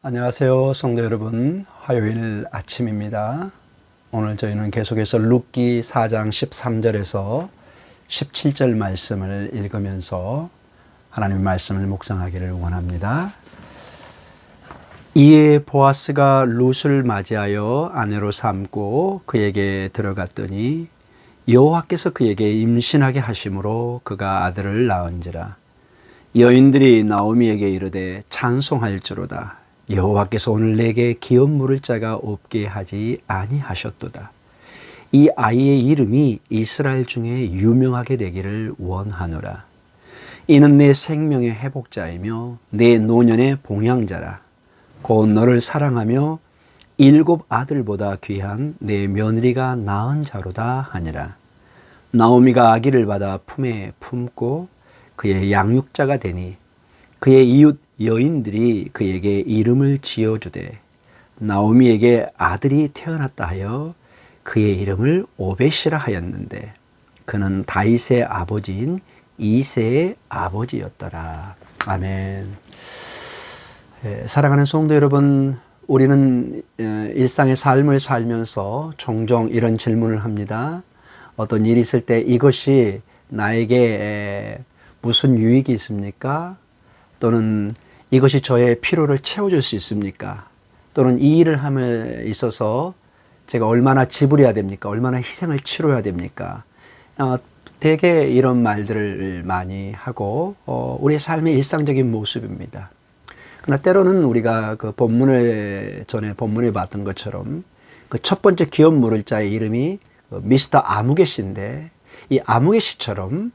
안녕하세요, 성도 여러분. 화요일 아침입니다. 오늘 저희는 계속해서 룻기 4장 13절에서 17절 말씀을 읽으면서 하나님의 말씀을 묵상하기를 원합니다. 이에 보아스가 룻을 맞이하여 아내로 삼고 그에게 들어갔더니 여호와께서 그에게 임신하게 하심으로 그가 아들을 낳은지라. 여인들이 나오미에게 이르되 찬송할지로다. 여호와께서 오늘 내게 기업 물을 자가 없게 하지 아니하셨도다. 이 아이의 이름이 이스라엘 중에 유명하게 되기를 원하노라. 이는 내 생명의 회복자이며 내 노년의 봉양자라. 곧 너를 사랑하며 7 아들보다 귀한 내 며느리가 낳은 자로다 하니라. 나오미가 아기를 받아 품에 품고 그의 양육자가 되니 그의 이웃 여인들이 그에게 이름을 지어주되 나오미에게 아들이 태어났다 하여 그의 이름을 오벳이라 하였는데 그는 다윗의 아버지인 이새의 아버지였더라. 아멘. 사랑하는 성도 여러분, 우리는 일상의 삶을 살면서 종종 이런 질문을 합니다. 어떤 일이 있을 때 이것이 나에게 무슨 유익이 있습니까? 또는 이것이 저의 필요를 채워줄 수 있습니까? 또는 이 일을 함에 있어서 제가 얼마나 지불해야 됩니까? 얼마나 희생을 치러야 됩니까? 대개 이런 말들을 많이 하고 우리의 삶의 일상적인 모습입니다. 그러나 때로는 우리가 그 전에 본문에 봤던 것처럼 그 첫 번째 기업 물을 자의 이름이 미스터 아무개 씨인데 이 아무개 씨처럼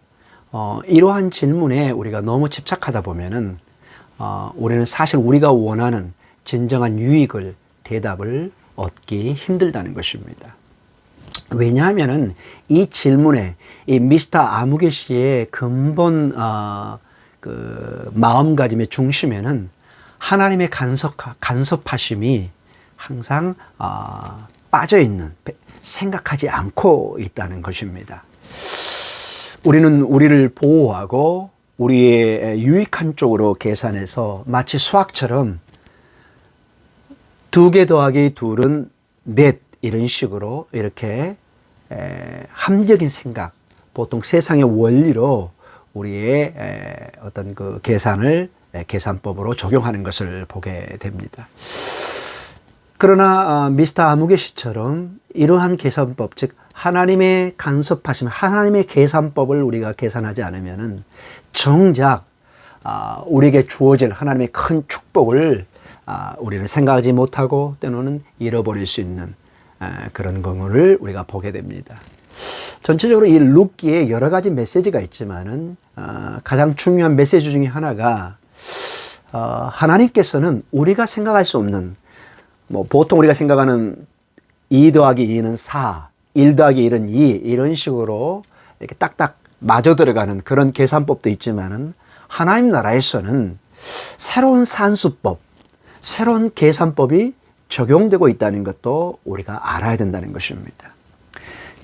이러한 질문에 우리가 너무 집착하다 보면은 우리는 사실 우리가 원하는 진정한 유익을, 대답을 얻기 힘들다는 것입니다. 왜냐하면은 이 질문에 이 미스터 아무개 씨의 근본 그 마음가짐의 중심에는 하나님의 간섭하심이 항상 빠져 있는, 생각하지 않고 있다는 것입니다. 우리는 우리를 보호하고 우리의 유익한 쪽으로 계산해서 마치 수학처럼 2개 더하기 2은 넷 이런 식으로 이렇게 합리적인 생각, 보통 세상의 원리로 우리의 어떤 그 계산법으로 적용하는 것을 보게 됩니다. 그러나 미스터 아무개 씨처럼 이러한 계산법, 즉 하나님의 간섭하심, 하나님의 계산법을 우리가 계산하지 않으면은 정작 우리에게 주어질 하나님의 큰 축복을 우리는 생각하지 못하고 때로는 잃어버릴 수 있는 그런 경우를 우리가 보게 됩니다. 전체적으로 이 룻기에 여러 가지 메시지가 있지만은 가장 중요한 메시지 중에 하나가 하나님께서는 우리가 생각할 수 없는 보통 우리가 생각하는 2 더하기 2는 4, 1 더하기 1은 2 이런 식으로 이렇게 딱딱 맞아 들어가는 그런 계산법도 있지만은 하나님 나라에서는 새로운 산수법, 새로운 계산법이 적용되고 있다는 것도 우리가 알아야 된다는 것입니다.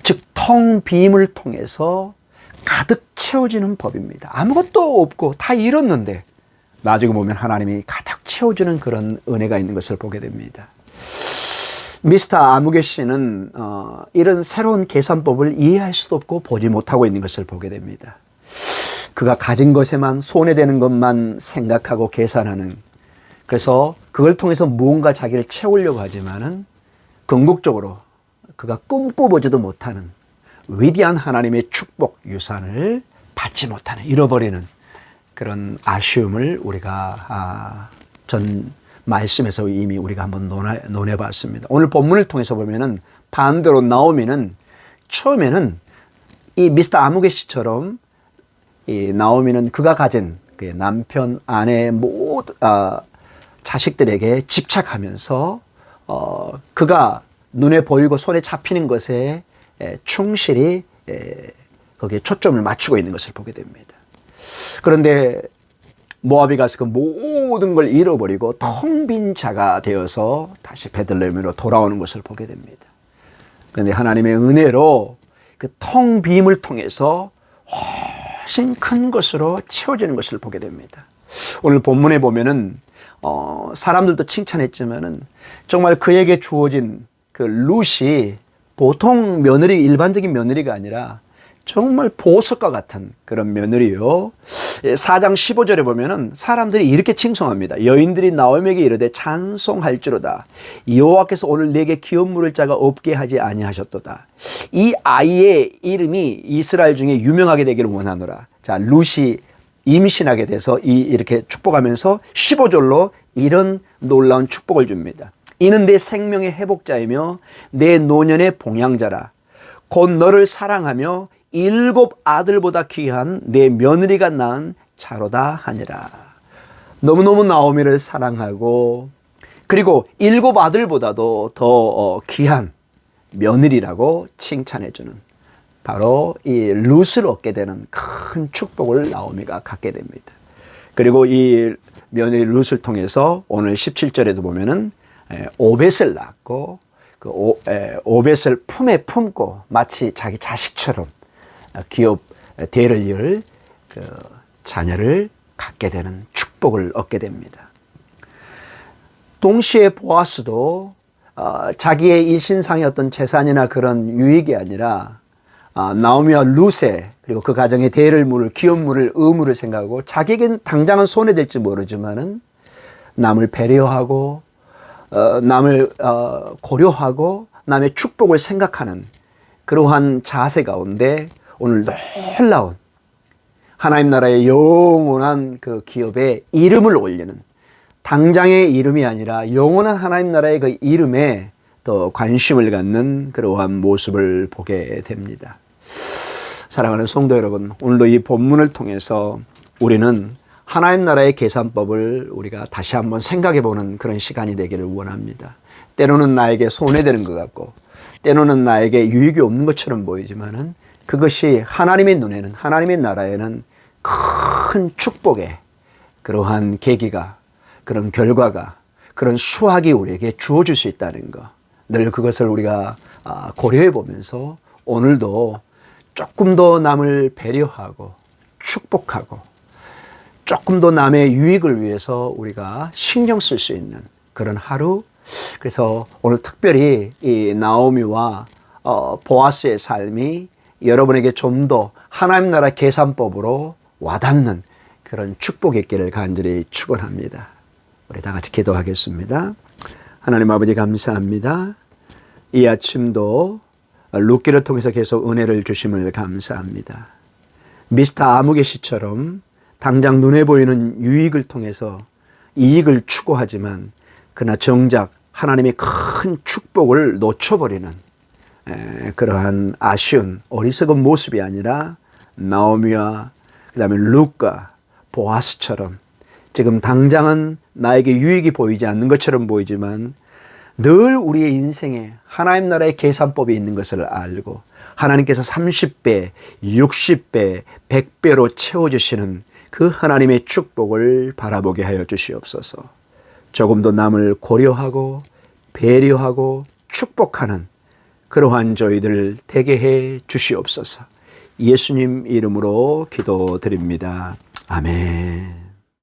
즉 텅 빔을 통해서 가득 채워지는 법입니다. 아무것도 없고 다 잃었는데 나중에 보면 하나님이 가득 채워주는 그런 은혜가 있는 것을 보게 됩니다. 미스터 아무개 씨는 이런 새로운 계산법을 이해할 수도 없고 보지 못하고 있는 것을 보게 됩니다. 그가 가진 것에만 손해되는 것만 생각하고 계산하는, 그래서 그걸 통해서 무언가 자기를 채우려고 하지만은 궁극적으로 그가 꿈꿔보지도 못하는 위대한 하나님의 축복 유산을 받지 못하는, 잃어버리는 그런 아쉬움을 우리가 전 말씀에서 이미 우리가 한번 논해봤습니다. 오늘 본문을 통해서 보면은 반대로 나오미는 처음에는 이 미스터 아무개 씨처럼 이 나오미는 그가 가진 그 남편, 아내, 모든 자식들에게 집착하면서 그가 눈에 보이고 손에 잡히는 것에 충실히 거기에 초점을 맞추고 있는 것을 보게 됩니다. 그런데 모압에 가서 그 모든 걸 잃어버리고 텅 빈 자가 되어서 다시 베들레헴으로 돌아오는 것을 보게 됩니다. 그런데 하나님의 은혜로 그 텅 빔을 통해서 훨씬 큰 것으로 채워지는 것을 보게 됩니다. 오늘 본문에 보면은 사람들도 칭찬했지만은 정말 그에게 주어진 그 룻이 보통 며느리, 일반적인 며느리가 아니라 정말 보석과 같은 그런 며느리요. 4장 15절에 보면은 사람들이 이렇게 칭송합니다. 여인들이 나오미에게 이르되 찬송할지로다. 여호와께서 오늘 내게 기업 물을 자가 없게 하지 아니하셨도다. 이 아이의 이름이 이스라엘 중에 유명하게 되기를 원하노라. 자, 룻이 임신하게 돼서 이렇게 축복하면서 15절로 이런 놀라운 축복을 줍니다. 이는 내 생명의 회복자이며 내 노년의 봉양자라. 곧 너를 사랑하며 7 아들보다 귀한 내 며느리가 낳은 자로다 하니라. 너무너무 나오미를 사랑하고 그리고 7 아들보다도 더 귀한 며느리라고 칭찬해주는 바로 이 룻을 얻게 되는 큰 축복을 나오미가 갖게 됩니다. 그리고 이 며느리 룻을 통해서 오늘 17절에도 보면은 오벳을 낳고 그 오벳을 품에 품고 마치 자기 자식처럼 기업 대를 이을 그 자녀를 갖게 되는 축복을 얻게 됩니다. 동시에 보아스도 자기의 일신상의 어떤 재산이나 그런 유익이 아니라 나오미와 룻의 그리고 그 가정의 대를 물을 기업 물을 의무를 생각하고 자기에겐 당장은 손해될지 모르지만은 남을 배려하고 남을 고려하고 남의 축복을 생각하는 그러한 자세 가운데 오늘 놀라운 하나님 나라의 영원한 그 기업에 이름을 올리는 당장의 이름이 아니라 영원한 하나님 나라의 그 이름에 더 관심을 갖는 그러한 모습을 보게 됩니다. 사랑하는 성도 여러분, 오늘도 이 본문을 통해서 우리는 하나님 나라의 계산법을 우리가 다시 한번 생각해 보는 그런 시간이 되기를 원합니다. 때로는 나에게 손해되는 것 같고 때로는 나에게 유익이 없는 것처럼 보이지만은 그것이 하나님의 눈에는 하나님의 나라에는 큰 축복의 그러한 계기가 그런 결과가 그런 수확이 우리에게 주어질 수 있다는 것, 늘 그것을 우리가 고려해 보면서 오늘도 조금 더 남을 배려하고 축복하고 조금 더 남의 유익을 위해서 우리가 신경 쓸 수 있는 그런 하루. 그래서 오늘 특별히 이 나오미와 보아스의 삶이 여러분에게 좀 더 하나님 나라 계산법으로 와닿는 그런 축복이 있기를 간절히 축원합니다. 우리 다 같이 기도하겠습니다. 하나님 아버지 감사합니다. 이 아침도 룻기를 통해서 계속 은혜를 주심을 감사합니다. 미스터 아무개 씨처럼 당장 눈에 보이는 유익을 통해서 이익을 추구하지만 그러나 정작 하나님의 큰 축복을 놓쳐버리는 그러한 아쉬운 어리석은 모습이 아니라 나오미와 그 다음에 룻과 보아스처럼 지금 당장은 나에게 유익이 보이지 않는 것처럼 보이지만 늘 우리의 인생에 하나님 나라의 계산법이 있는 것을 알고 하나님께서 30배, 60배, 100배로 채워주시는 그 하나님의 축복을 바라보게 하여 주시옵소서. 조금 더 남을 고려하고 배려하고 축복하는 그러한 저희들 되게 해 주시옵소서. 예수님 이름으로 기도드립니다. 아멘.